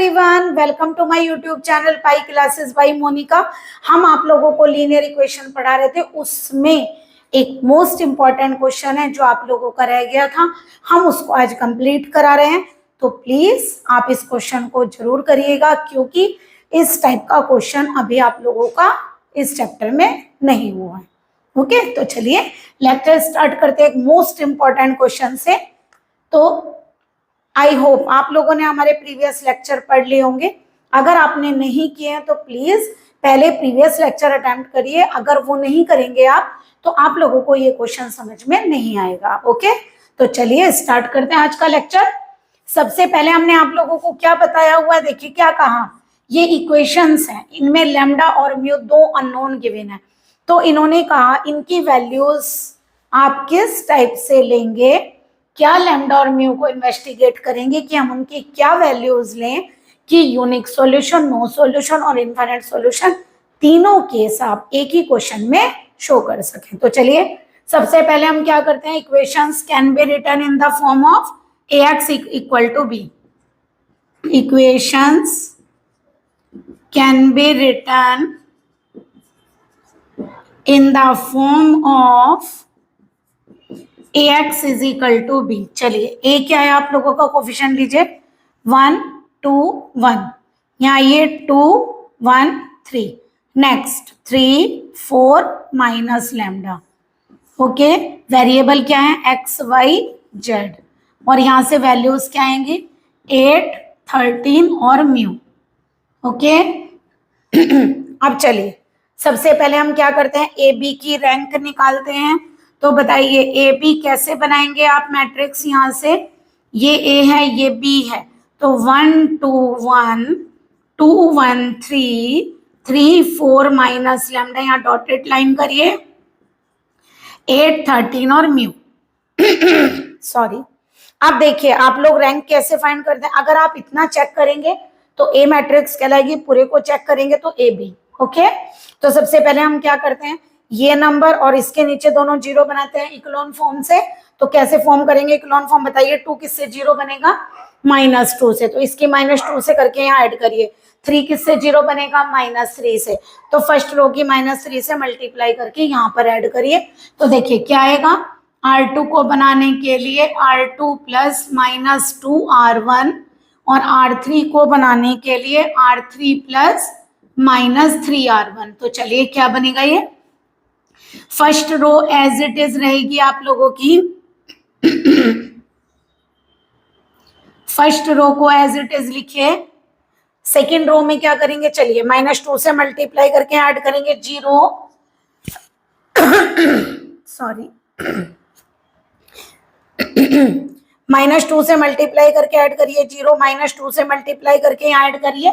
Everyone, welcome to my YouTube channel pi classes by Monika. हम आप लोगों को लीनियर इक्वेशन पढ़ा रहे थे, उसमें एक मोस्ट इंपॉर्टेंट क्वेश्चन है जो आप लोगों का रह गया था, हम उसको आज कंप्लीट करा रहे हैं। तो प्लीज आप इस क्वेश्चन को जरूर करिएगा, क्योंकि इस टाइप का क्वेश्चन अभी आप लोगों का इस चैप्टर में नहीं हुआ है। ओके, तो चलिए लेक्चर स्टार्ट करते हैं एक मोस्ट इंपॉर्टेंट क्वेश्चन से। तो आई होप आप लोगों ने हमारे प्रीवियस लेक्चर पढ़ लिए होंगे। अगर आपने नहीं किए हैं तो प्लीज पहले प्रीवियस लेक्चर अटेम्प्ट करिए। अगर वो नहीं करेंगे आप, तो आप लोगों को ये क्वेश्चन समझ में नहीं आएगा। ओके, तो चलिए स्टार्ट करते हैं आज का लेक्चर। सबसे पहले हमने आप लोगों को क्या बताया हुआ है, देखिए क्या कहा, ये इक्वेशंस हैं, इनमें लैम्डा और म्यू दो अननोन गिवन है। तो इन्होंने कहा इनकी वैल्यूज आप किस टाइप से लेंगे, क्या लैम्डा और म्यू को इन्वेस्टिगेट करेंगे कि हम उनकी क्या वैल्यूज लें कि यूनिक सॉल्यूशन, नो सॉल्यूशन और इनफाइनाइट सॉल्यूशन तीनों केस आप एक ही क्वेश्चन में शो कर सकें। तो चलिए सबसे पहले हम क्या करते हैं, equations can be written in the form of ax equal to B. Equations can be written in the form of ax is equal to B. चलिए a क्या है आप लोगों का, कोफिशिएंट लीजिए 1 2 1, यहाँ ये 2 1 3, next 3 4 minus lambda. Okay, variable क्या है x y z, और यहाँ से वैल्यूज क्या आएंगी 8 13 और म्यू। ओके अब चलिए सबसे पहले हम क्या करते हैं, ए बी की रैंक निकालते हैं। तो बताइए ए बी कैसे बनाएंगे आप मैट्रिक्स, यहाँ से ये ए है ये बी है, तो 1 2 1 2 1 3 3 4 माइनस लैम्डा, यहाँ डॉटेड लाइन करिए 8 13 और म्यू। सॉरी, अब देखिए आप लोग रैंक कैसे फाइंड करते हैं। अगर आप इतना चेक करेंगे तो ए मैट्रिक्स कहलाएगी, पूरे को चेक करेंगे तो ए बी। ओके, तो सबसे पहले हम क्या करते हैं, ये नंबर और इसके नीचे दोनों जीरो बनाते हैं इक्लोन फॉर्म से। तो कैसे फॉर्म करेंगे इक्लोन फॉर्म, बताइए 2 किससे जीरो बनेगा, -2 से, तो इसकी -2 से करके यहाँ ऐड करिए। 3 किससे जीरो बनेगा, -3 से, तो फर्स्ट रो की -3 से मल्टीप्लाई करके यहाँ पर ऐड करिए। तो देखिए क्या आएगा, R2 को बनाने के लिए R2 प्लस -2 R1, और R3 को बनाने के लिए R3 प्लस -3 R1। तो चलिए क्या बनेगा, ये first row as it is रहेगी आप लोगों की, फर्स्ट रो को एज इट इज लिखिए। सेकेंड रो में क्या करेंगे, चलिए -2 से मल्टीप्लाई करके ऐड करेंगे 0 सॉरी -2 से मल्टीप्लाई करके ऐड करिए 0, -2 से मल्टीप्लाई करके यहाँ ऐड करिए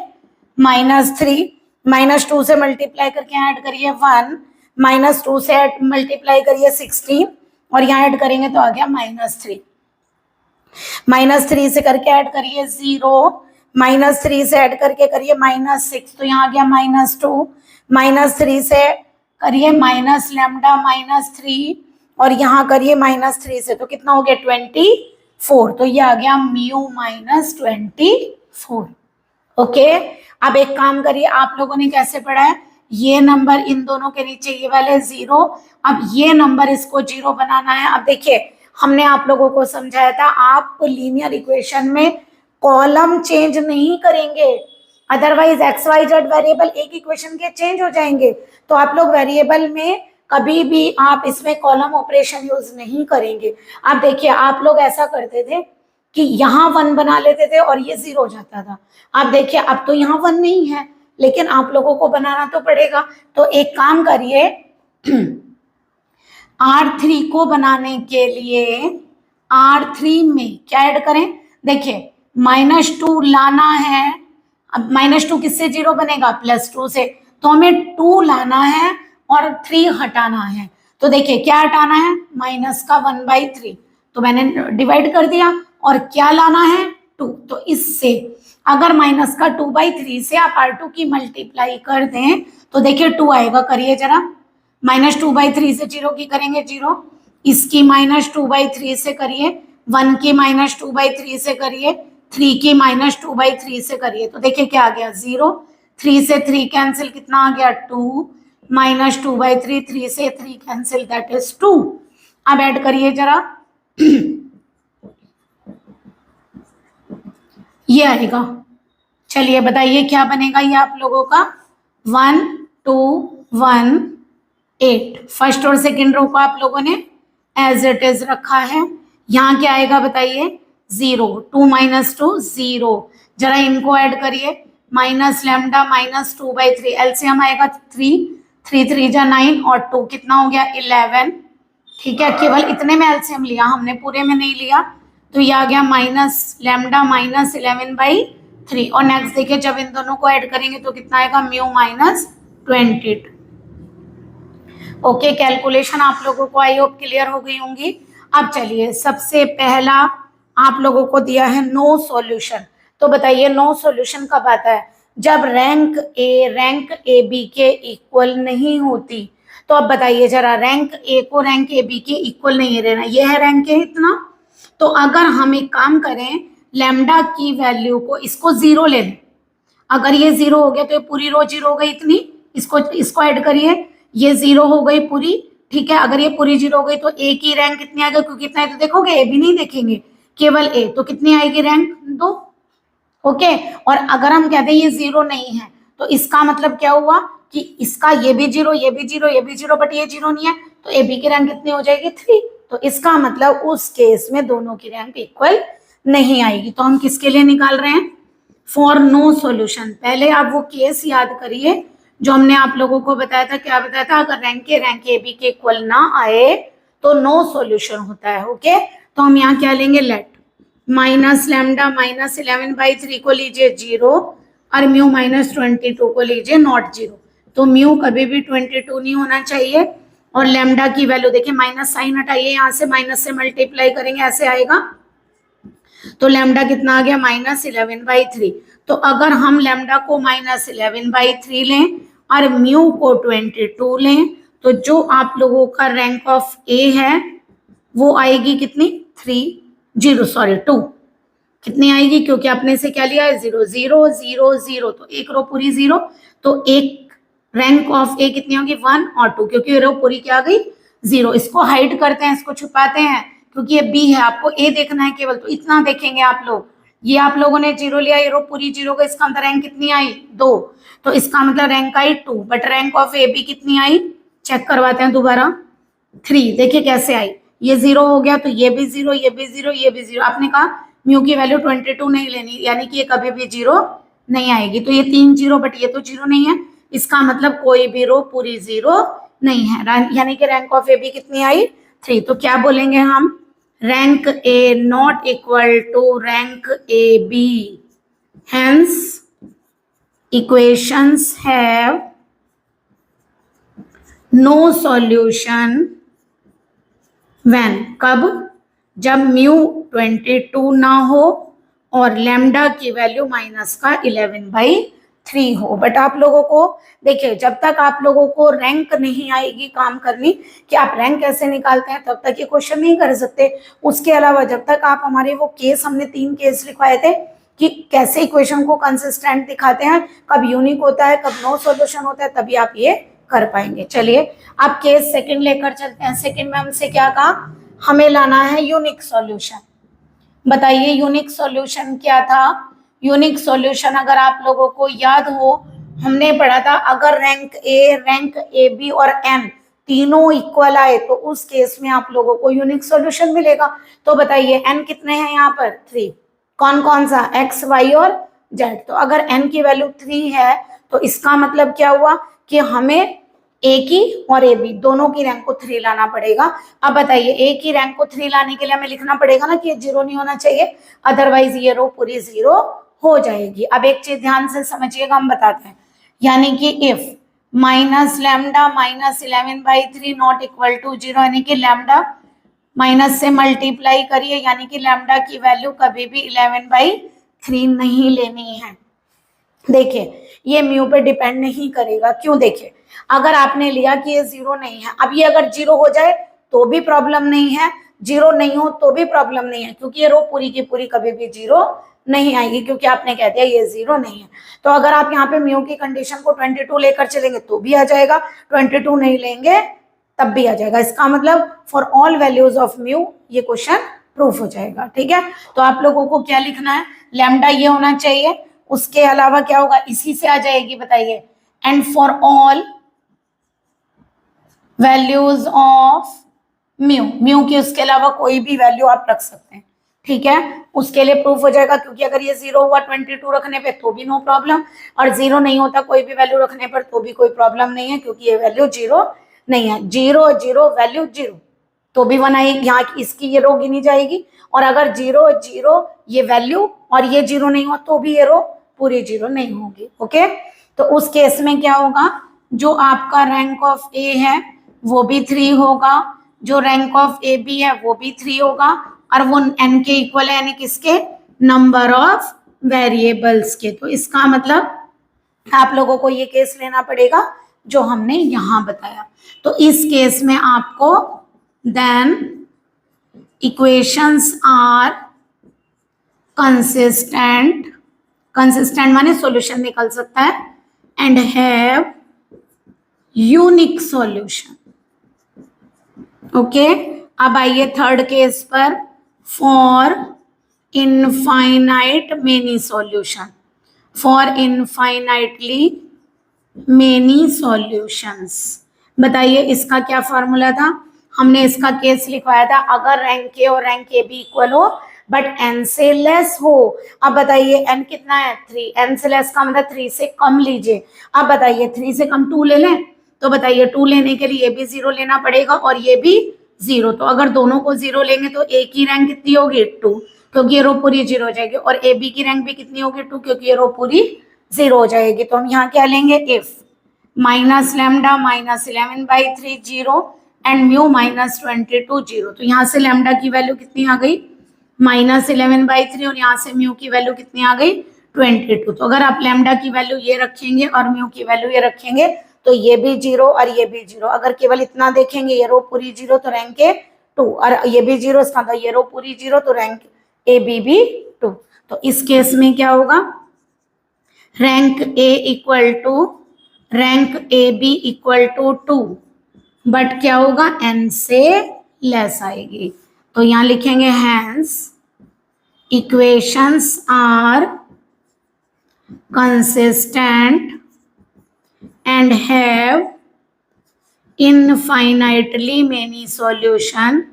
-3, -2 से मल्टीप्लाई करके ऐड करिए 1, -2 से मल्टीप्लाई करिए 16, और यहाँ ऐड करेंगे तो आ गया -3, -3 से करके ऐड करिए 0, -3 से ऐड करके करिए -6, तो यहाँ आ गया -2, -3 से करिए माइनस लैम्डा -3, और यहाँ करिए -3 से, तो कितना हो गया 24, तो ये आ गया म्यू -24। ओके, अब एक काम करिए, आप लोगों ने कैसे पढ़ा है, ये नंबर इन दोनों के नीचे ये वाले 0, अब ये नंबर इसको 0 बनाना है। अब देखिए हमने आप लोगों को समझाया था, आप लीनियर इक्वेशन में कॉलम चेंज नहीं करेंगे, otherwise X Y Z variable एक इक्वेशन के चेंज हो जाएंगे। तो आप लोग वेरिएबल में कभी भी आप इसमें कॉलम ऑपरेशन यूज नहीं करेंगे। अब देखिए आप लोग ऐसा करते थे कि यहाँ 1 बना लेते थे और ये 0 हो जाता था। अब देखिए अब तो यहाँ 1 नहीं है, लेकिन आप लोगों को बनाना तो पड़ेगा। तो एक काम करिए, R3 को बनाने के लिए R3 में क्या ऐड करें, देखिए -2 लाना है। अब -2 किससे 0 बनेगा, +2 से, तो हमें 2 लाना है और 3 हटाना है। तो देखिए क्या हटाना है, माइनस का 1/3, तो मैंने डिवाइड कर दिया, और क्या लाना है 2, तो इससे अगर माइनस का 2/3 से आप R2 की मल्टीप्लाई कर दें तो देखिए 2 आएगा, करिए जरा, -2/3 से 0 की करेंगे 0, इसकी -2/3 से करिए, 1 की -2/3 से करिए, 3 की -2/3 से करिए तो देखिए क्या आ गया 0, 3 से 3 कैंसिल, कितना आ गया 2, -2/3, 3 से 3 कैंसिल, दैट इज 2। अब ऐड करिए जरा ये आएगा। चलिए बताइए क्या बनेगा ये आप लोगों का 1 2 1 8। फर्स्ट और सेकेंड रो को आप लोगों ने एज इट इज रखा है। यहाँ क्या आएगा बताइए 0, 2 - 2 0। जरा इनको ऐड करिए माइनस लैम्डा -2/3, एलसीएम आएगा 3, 3 3 जा 9 और 2 कितना हो गया 11। ठीक है, केवल इतने में एलसीएम लिया हमने, पूरे में नहीं लिया। तो ये आ गया माइनस लैम्डा -11/3। और नेक्स्ट देखिए जब इन दोनों को ऐड करेंगे तो कितना आएगा म्यू -22। ओके, कैलकुलेशन आप लोगों को आई होप क्लियर हो गई होंगी। अब चलिए सबसे पहला आप लोगों को दिया है नो सॉल्यूशन। तो बताइए नो सॉल्यूशन कब आता है? जब रैंक ए बी के इक्वल नहीं होती। तो अब बताइए जरा, रैंक ए को रैंक ए बी के इक्वल नहीं रहना, ये है रैंक ए इतना। तो अगर हम एक काम करें, लैम्डा की वैल्यू को इसको 0 ले लें। अगर ये 0 हो गया तो ये पूरी रो 0 हो गई इतनी, इसको ऐड करिए, ये 0 हो गई पूरी। ठीक है, अगर ये पूरी 0 हो गई तो ए की रैंक कितनी आएगी? क्योंकि इतना है तो देखोगे, ए भी नहीं देखेंगे, केवल ए, तो कितनी आएगी रैंक 2। ओके, और अगर हम कहते हैं ये 0 नहीं है तो इसका मतलब क्या हुआ कि इसका ये भी 0, ये भी 0, ये भी 0, बट ये 0 नहीं है, तो ए बी की रैंक कितनी हो जाएगी 3। तो इसका मतलब उस केस में दोनों की रैंक इक्वल नहीं आएगी। तो हम किसके लिए निकाल रहे हैं? For no solution. पहले आप वो केस याद करिए जो हमने आप लोगों को बताया था। क्या बताया था? अगर रैंक ए बी के इक्वल ना आए तो नो सॉल्यूशन होता है। ओके, तो हम यहाँ क्या लेंगे, लेट माइनस लैम्डा -11/3 को लीजिए 0 और म्यू -22 को लीजिए नॉट 0। तो म्यू कभी भी 22 नहीं होना चाहिए। और लैम्डा की वैल्यू देखिए, माइनस साइन हटाइए, यहाँ से माइनस से मल्टीप्लाई करेंगे, ऐसे आएगा। तो लैम्डा कितना आ गया -11/3। तो अगर हम लैम्डा को -11/3 लें और म्यू को 22 लें तो जो आप लोगों का रैंक ऑफ ए है वो आएगी कितनी 2 कितनी आएगी? क्योंकि आपने इसे क्या लिया है 0 0 0 0, तो एक रो पूरी 0, तो एक रैंक ऑफ ए कितनी होगी 1 और 2, क्योंकि रो पूरी क्या आ गई 0। इसको हाइड करते हैं, इसको छुपाते हैं, क्योंकि ये बी है, आपको ए देखना है केवल, तो इतना देखेंगे आप लोग। ये आप लोगों ने 0 लिया, ये रो पूरी 0 का, इसका मतलब रैंक कितनी आई 2, तो इसका मतलब रैंक आई 2, but rank of A B कितनी आई? चेक करवाते हैं दोबारा, 3। देखिए कैसे आई, ये 0 हो गया तो ये भी 0, ये भी 0, ये भी 0। आपने कहा म्यू की वैल्यू 22 नहीं लेनी, यानी कि ये कभी भी 0 नहीं आएगी। तो ये 3 0, बट ये तो 0 नहीं है, इसका मतलब कोई भी रो पूरी 0 नहीं है, यानी कि रैंक ऑफ ए बी कितनी आई 3। तो क्या बोलेंगे हम? Rank A not equal to rank A B, hence equations have no solution when, कब? जब म्यू 22 ना हो और लैम्डा की वैल्यू -11/3 हो। बट आप लोगों को देखिए, जब तक आप लोगों को रैंक नहीं आएगी काम करनी कि आप रैंक कैसे निकालते हैं, तब तक ये क्वेश्चन नहीं कर सकते। उसके अलावा जब तक आप हमारे वो केस, हमने 3 केस लिखवाए थे कि कैसे इक्वेशन को कंसिस्टेंट दिखाते हैं, कब यूनिक होता है, कब नो सॉल्यूशन होता है, तभी आप ये कर पाएंगे। चलिए अब केस सेकंड लेकर चलते हैं। सेकंड में हमसे क्या कहा? हमें लाना है यूनिक सॉल्यूशन। बताइए यूनिक सॉल्यूशन क्या था? यूनिक सॉल्यूशन अगर आप लोगों को याद हो, हमने पढ़ा था अगर रैंक ए बी और एन तीनों इक्वल आए तो उस केस में आप लोगों को यूनिक सॉल्यूशन मिलेगा। तो बताइए एन कितने हैं यहाँ पर? 3। कौन कौन सा? एक्स, वाई और जेड। तो अगर एन की वैल्यू 3 है तो इसका मतलब क्या हुआ कि हमें ए की और ए बी दोनों की रैंक को 3 लाना पड़ेगा। अब बताइए ए की रैंक को 3 लाने के लिए हमें लिखना पड़ेगा ना कि ये 0 नहीं होना चाहिए, अदरवाइज ये रो पूरी 0 हो जाएगी। अब एक चीज ध्यान से समझिएगा, हम बताते हैं, यानी कि if minus lambda -11/3 not equal to 0, यानी कि लैम्डा माइनस से मल्टीप्लाई करिए, यानी कि लैम्डा की वैल्यू कभी भी 11/3 नहीं लेनी है। देखिए ये म्यू पे डिपेंड नहीं करेगा। क्यों? देखिए अगर आपने लिया कि ये 0 नहीं है, अब ये अगर 0 हो जाए तो भी प्रॉब्लम नहीं है, जीरो नहीं हो तो भी प्रॉब्लम नहीं है, क्योंकि ये रो पूरी की पूरी कभी भी जीरो नहीं आएगी, क्योंकि आपने कह दिया ये जीरो नहीं है। तो अगर आप यहाँ पे म्यू की कंडीशन को 22 लेकर चलेंगे तो भी आ जाएगा, 22 नहीं लेंगे तब भी आ जाएगा। इसका मतलब for all values of mu ये क्वेश्चन प्रूफ हो जाएगा। ठीक है, तो आप लोगों को क्या लिखना है, लैम्डा ये होना चाहिए, उसके अलावा क्या होगा, इसी से आ जाएगी, बताइए, and for all values of mu, mu की उसके अलावा कोई भी वैल्यू आप रख सकते हैं। ठीक है, उसके लिए प्रूफ हो जाएगा, क्योंकि अगर ये जीरो हुआ 22 रखने पे तो भी नो प्रॉब्लम, और जीरो नहीं होता कोई भी वैल्यू रखने पर तो भी कोई प्रॉब्लम नहीं है, क्योंकि ये वैल्यू जीरो नहीं है। जीरो जीरो वैल्यू जीरो तो भी वन आएगी, यहाँ इसकी ये रो गिनी जाएगी, और अगर जीरो जीरो ये वैल्यू और ये जीरो नहीं हो तो भी ये रो पूरी जीरो नहीं होगी। ओके, तो उस केस में क्या होगा, जो आपका रैंक ऑफ ए है वो भी 3 होगा, जो रैंक ऑफ ए बी है वो भी 3 होगा, और वो एन के इक्वल है, यानी किसके, नंबर ऑफ वेरिएबल्स के। तो इसका मतलब आप लोगों को ये केस लेना पड़ेगा जो हमने यहां बताया। तो इस केस में आपको then equations are consistent, consistent माने सॉल्यूशन निकल सकता है, and have unique solution. Okay, अब आइए थर्ड केस पर, for infinite many solution, for infinitely many solutions. बताइए इसका क्या फॉर्मूला था, हमने इसका केस लिखवाया था, अगर रैंक ए और रैंक ए बी इक्वल हो बट एन से लेस हो। अब बताइए एन कितना है 3, एन से लेस का मतलब 3 से कम लीजिए। अब बताइए 3 से कम 2 ले लें, तो बताइए 2 लेने के लिए ये भी 0 लेना पड़ेगा और ये भी 0, तो अगर दोनों को 0 लेंगे तो ए की रैंक कितनी होगी 2, क्योंकि ये रो पूरी 0 हो जाएगी, और ए बी की रैंक भी कितनी होगी 2, क्योंकि ये रो पूरी 0 हो जाएगी। तो हम यहाँ क्या लेंगे, if minus lambda minus 11/3 0 and mu minus 22 0, तो यहाँ से लैम्डा की वैल्यू कितनी आ गई माइनस 11/3, और यहाँ से म्यू की वैल्यू कितनी आ गई 22। तो अगर आप लैम्डा की वैल्यू ये रखेंगे और म्यू की वैल्यू ये रखेंगे तो ये भी 0 और ये भी 0। अगर केवल इतना देखेंगे ये रो पूरी 0 तो रैंक ए 2, और ये भी 0, इसका मतलब ये रो पूरी 0 तो रैंक ए बी भी 2। तो इस केस में क्या होगा, rank A equal to rank A B equal to 2, but क्या होगा एन से लेस आएगी। तो यहां लिखेंगे hence equations are consistent and have infinitely many solution,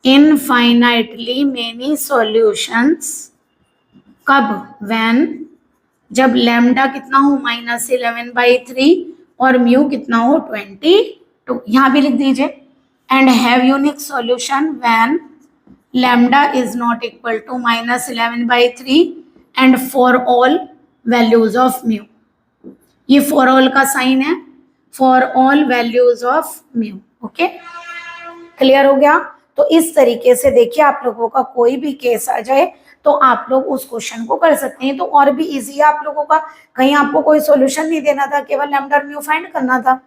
infinitely many solutions. कब, व्हेन, जब लैम्डा कितना हो माइनस 11/3 और म्यू कितना हो 22, यहां भी लिख दीजिए, and have unique solution when lambda is not equal to minus 11/3 and for all values of mu. ये फॉर ऑल का साइन है, for all values of mu. Okay, clear हो गया। तो इस तरीके से देखिए आप लोगों का कोई भी केस आ जाए तो आप लोग उस क्वेश्चन को कर सकते हैं। तो और भी इजी है आप लोगों का, कहीं आपको कोई सॉल्यूशन नहीं देना था, केवल लैम्डा और म्यू फाइंड करना था।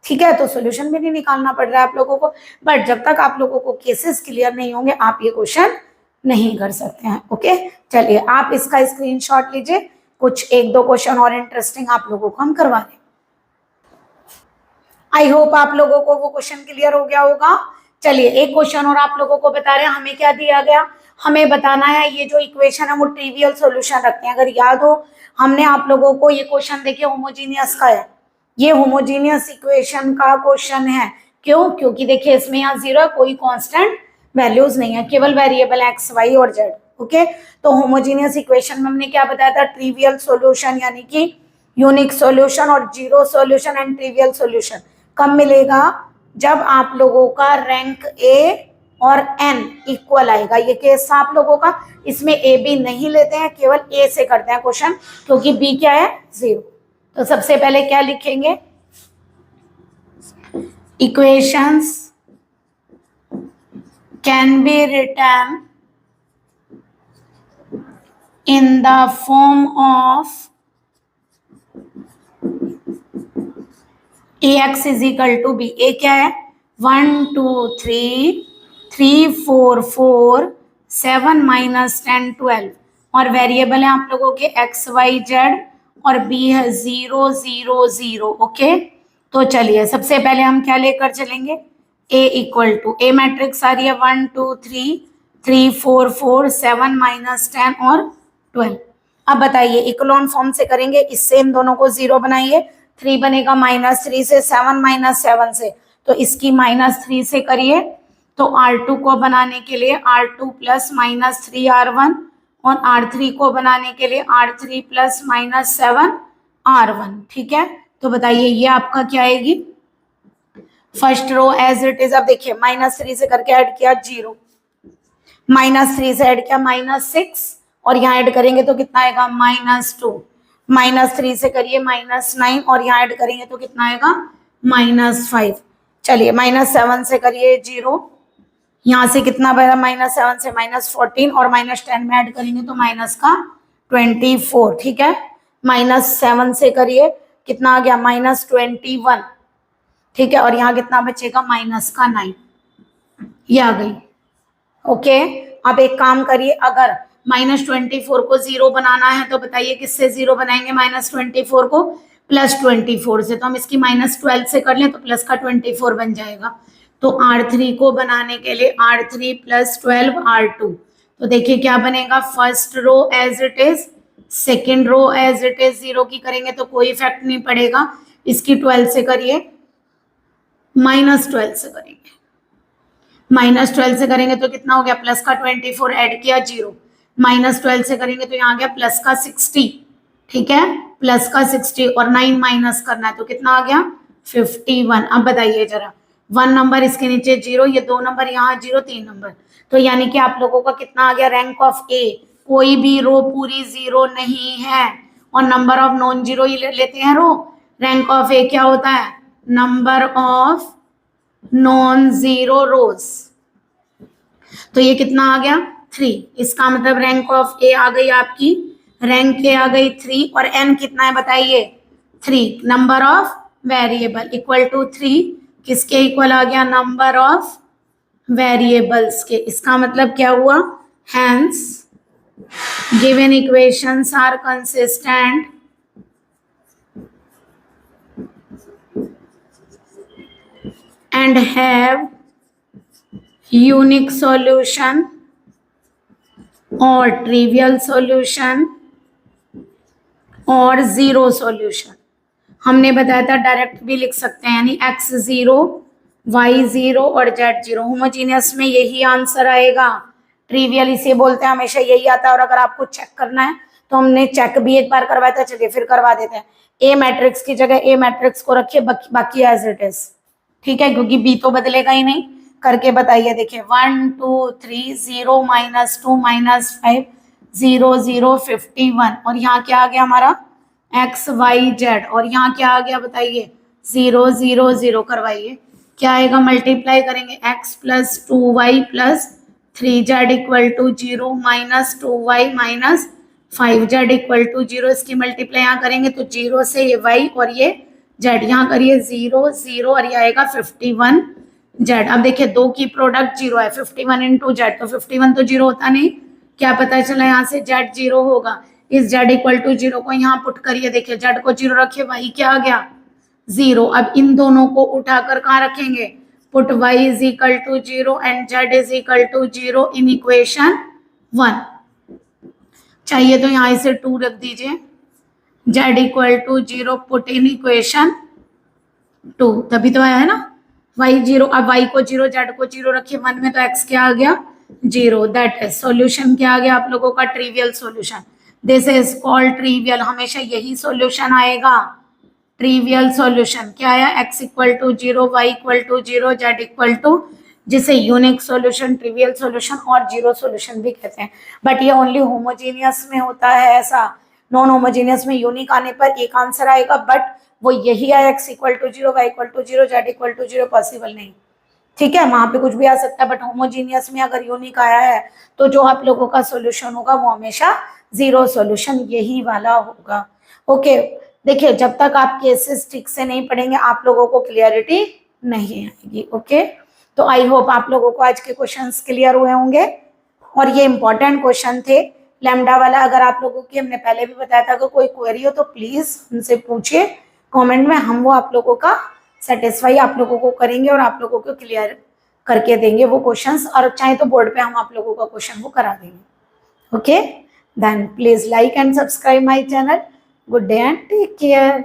ठीक है, तो सॉल्यूशन भी नहीं निकालना पड़ रहा है आप लोगों को, बट जब तक आप लोगों को केसेस क्लियर नहीं होंगे आप ये क्वेश्चन नहीं कर सकते हैं। ओके, चलिए आप इसका स्क्रीनशॉट लीजिए, कुछ 1-2 क्वेश्चन और इंटरेस्टिंग आप लोगों को हम करवा दें। आई होप आप लोगों को वो क्वेश्चन क्लियर हो गया होगा। चलिए एक क्वेश्चन और आप लोगों को बता रहे हैं, हमें क्या दिया गया, हमें बताना है ये जो इक्वेशन है वो ट्रिवियल सॉल्यूशन रखते हैं। अगर याद हो हमने आप लोगों को ये क्वेश्चन देखिए होमोजीनियस का है, ये होमोजीनियस इक्वेशन का क्वेश्चन है। क्यों, क्योंकि देखिए इसमें यहाँ 0 कोई कांस्टेंट वैल्यूज नहीं है, केवल वेरिएबल एक्स वाई और जेड। ओके, तो होमोजीनियस इक्वेशन में हमने क्या बताया था, ट्रिवियल सॉल्यूशन यानी कि यूनिक सॉल्यूशन और zero solution and trivial solution कब मिलेगा, जब आप लोगों का रैंक ए और एन इक्वल आएगा। ये केस था आप लोगों का, इसमें ए बी नहीं लेते हैं, केवल ए से करते हैं क्वेश्चन, क्योंकि बी क्या है 0। तो सबसे पहले क्या लिखेंगे, equations can be written in the form of ax is equal to b. A क्या है 1 2 3 3 4 4 7 माइनस 10 12 और वेरिएबल है आप लोगों के एक्स वाई जेड और बी है 0 0 0। ओके, तो चलिए सबसे पहले हम क्या लेकर चलेंगे, ए इक्वल टू ए मैट्रिक्स आ रही है 1 2 3 3 4 4 7 माइनस 10 और 12। अब बताइए इकोलॉन फॉर्म से करेंगे, इससे इन दोनों को जीरो बनाइए, 3 बनेगा -3 से, 7 -7 से, तो इसकी -3 से करिए। तो R2 को बनाने के लिए R2 प्लस -3 R1 और R3 को बनाने के लिए R3 प्लस -7 R1। ठीक है, तो बताइए ये आपका क्या आएगी, first row as it is. अब देखिए -3 से करके ऐड किया 0, -3 से ऐड किया -6 और यहाँ ऐड करेंगे तो कितना आएगा -2, -3 से करिए -9 और यहाँ ऐड करेंगे तो कितना आएगा -5। चलिए -7 से करिए 0, यहाँ से कितना बना -7 से -14 और -10 में ऐड करेंगे तो माइनस का 24। ठीक है, -7 से करिए कितना आ गया -21। ठीक है, और यहाँ कितना बचेगा माइनस का 9, ये आ गई। ओके, अब एक काम करिए, अगर -24 को 0 बनाना है तो बताइए किससे 0 बनाएंगे, -24 को +24 से, तो हम इसकी -12 से कर लें तो प्लस का 24 बन जाएगा। तो R3 को बनाने के लिए R3 + 12 R2, तो देखिए क्या बनेगा, first row as it is, second row as it is, 0 की करेंगे तो कोई इफेक्ट नहीं पड़ेगा, इसकी 12 से करिए, -12 से करेंगे, -12 से करेंगे तो कितना हो गया, प्लस का 24 ऐड किया 0, -12 से करेंगे तो यहाँ आ गया प्लस का 60। ठीक है, प्लस का 60 और 9 माइनस करना है तो कितना आ गया 51। अब बताइए जरा, 1 नंबर इसके नीचे 0, ये 2 नंबर यहाँ 0, 3 नंबर, तो यानी कि आप लोगों का कितना आ गया, रैंक ऑफ ए, कोई भी रो पूरी 0 नहीं है और नंबर ऑफ नॉन जीरो ही लेते हैं रो। रैंक ऑफ ए क्या होता है, नंबर ऑफ नॉन जीरो रोज, तो ये कितना आ गया 3, इसका मतलब रैंक ऑफ ए आ गई आपकी, रैंक ए आ गई 3 और एन कितना है बताइए 3, number of variable equal to 3, किसके इक्वल आ गया, नंबर ऑफ वेरिएबल्स के। इसका मतलब क्या हुआ, hence given equations are consistent and have unique solution or trivial solution और जीरो सॉल्यूशन। हमने बताया था डायरेक्ट भी लिख सकते हैं, यानी x0 y0 और z0। होमोजीनियस में यही आंसर आएगा, ट्रिवियल इसे बोलते हैं, हमेशा यही आता है। और अगर आपको चेक करना है तो हमने चेक भी एक बार करवाया था, चलिए फिर करवा देते हैं। ए मैट्रिक्स की जगह ए मैट्रिक्स को रखिए, बाकी एज इट इज। ठीक है, क्योंकि बी तो बदलेगा ही नहीं। करके बताइए, देखिए 1 2 3 0 -2 -5 0 0 51 और यहाँ क्या आ गया हमारा एक्स वाई जेड और यहाँ क्या आ गया बताइए 0 0 0। करवाइए क्या आएगा, मल्टीप्लाई करेंगे x + 2y + 3z = 0 -2y - 5z = 0। इसकी मल्टीप्लाई यहाँ करेंगे तो 0 से ये y और ये z, यहाँ करिए 0 0 और ये आएगा 51 z। अब देखिए दो की प्रोडक्ट 0 है, 51 × z, तो 51 तो 0 होता नहीं, क्या पता चला यहाँ से z 0 होगा। इस z = 0 को यहाँ पुट करिए, देखिए z को 0 रखिए, y क्या आ गया 0। अब इन दोनों को उठाकर कहाँ रखेंगे, put y = 0 and z = 0 in equation 1। चाहिए तो यहाँ इसे 2 रख दीजिए, z = 0 पुट इन इक्वेशन 2, तभी तो आया है ना y 0। अब y को 0 z को 0 रखिए, 1 में तो x क्या आ गया 0। दैट इज सॉल्यूशन क्या आ गया आप लोगों का, trivial solution. This is called trivial, हमेशा यही सॉल्यूशन आएगा, ट्रिवियल सॉल्यूशन। क्या आया, x = 0 y = 0 z जिसे यूनिक सॉल्यूशन, ट्रिवियल सॉल्यूशन और जीरो सॉल्यूशन भी कहते हैं। बट ये ओनली होमोजीनियस में होता है ऐसा, नॉन होमोजीनियस में यूनिक आने पर एक आंसर आएगा, बट वो यही है x = 0 y = 0 z = 0 पॉसिबल नहीं। ठीक है, वहां पे कुछ भी आ सकता है, बट होमोजीनियस में अगर यूनिक आया है तो जो आप लोगों का सॉल्यूशन होगा वो हमेशा जीरो सॉल्यूशन यही वाला होगा। ओके, देखिए जब तक आप केसेस ठीक से नहीं पढ़ेंगे आप लोगों को क्लियरिटी नहीं आएगी। ओके, तो आई होप आप लोगों को आज के क्वेश्चंस क्लियर हुए होंगे और ये इंपॉर्टेंट क्वेश्चन थे। लैम्डा वाला अगर आप लोगों की, हमने पहले भी बताया था, अगर कोई क्वेरी हो तो प्लीज उनसे पूछिए कमेंट में, हम वो आप लोगों का सेटिस्फाई आप लोगों को करेंगे और आप लोगों को क्लियर करके देंगे वो क्वेश्चंस, और चाहे तो बोर्ड पे हम आप लोगों का क्वेश्चन वो करा देंगे। Okay, then please like and subscribe my channel. Good day and take care.